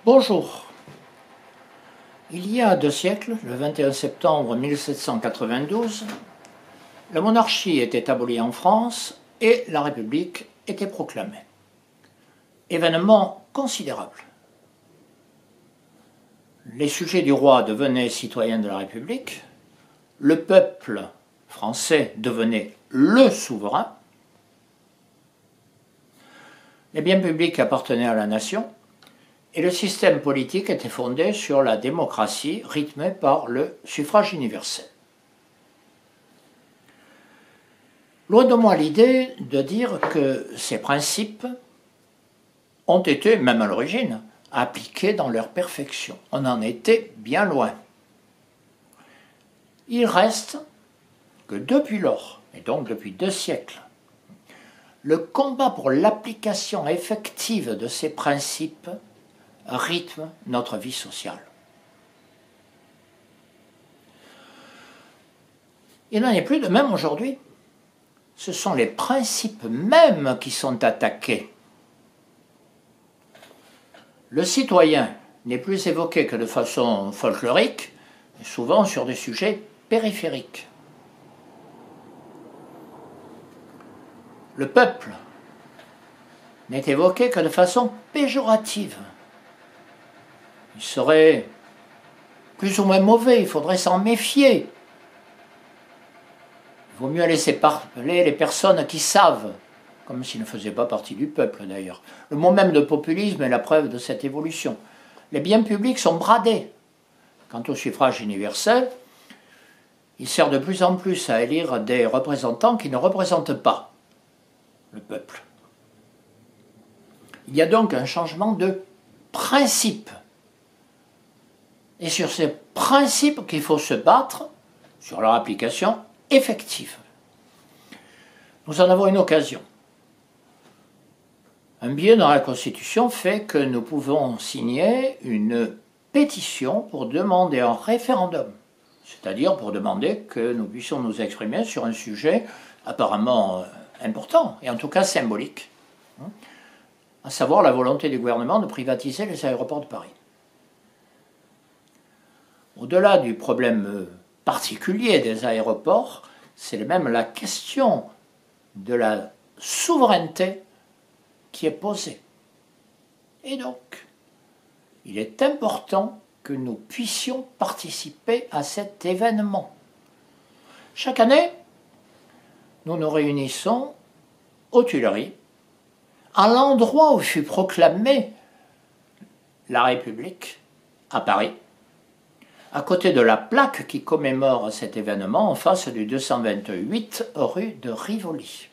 Bonjour. Il y a 2 siècles, le 21 septembre 1792, la monarchie était abolie en France et la République était proclamée. Événement considérable. Les sujets du roi devenaient citoyens de la République, le peuple français devenait le souverain, les biens publics appartenaient à la nation, et le système politique était fondé sur la démocratie rythmée par le suffrage universel. Loin de moi l'idée de dire que ces principes ont été, même à l'origine, appliqués dans leur perfection. On en était bien loin. Il reste que depuis lors, et donc depuis 2 siècles, le combat pour l'application effective de ces principes rythme notre vie sociale. Il n'en est plus de même aujourd'hui. Ce sont les principes mêmes qui sont attaqués. Le citoyen n'est plus évoqué que de façon folklorique, souvent sur des sujets périphériques. Le peuple n'est évoqué que de façon péjorative. Il serait plus ou moins mauvais, il faudrait s'en méfier. Il vaut mieux laisser parler les personnes qui savent, comme s'ils ne faisaient pas partie du peuple d'ailleurs. Le mot même de populisme est la preuve de cette évolution. Les biens publics sont bradés. Quant au suffrage universel, il sert de plus en plus à élire des représentants qui ne représentent pas le peuple. Il y a donc un changement de principe. Et sur ces principes qu'il faut se battre, sur leur application effective. Nous en avons une occasion. Un biais dans la Constitution fait que nous pouvons signer une pétition pour demander un référendum, c'est-à-dire pour demander que nous puissions nous exprimer sur un sujet apparemment important, et en tout cas symbolique, à savoir la volonté du gouvernement de privatiser les aéroports de Paris. Au-delà du problème particulier des aéroports, c'est même la question de la souveraineté qui est posée. Et donc, il est important que nous puissions participer à cet événement. Chaque année, nous nous réunissons aux Tuileries, à l'endroit où fut proclamée la République, à Paris, à côté de la plaque qui commémore cet événement en face du 228 rue de Rivoli.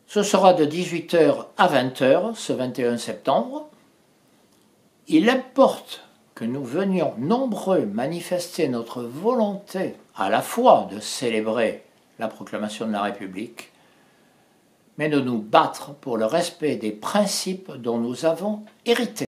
Ce sera de 18 h à 20 h ce 21 septembre. Il importe que nous venions nombreux manifester notre volonté à la fois de célébrer la proclamation de la République, mais de nous battre pour le respect des principes dont nous avons hérité.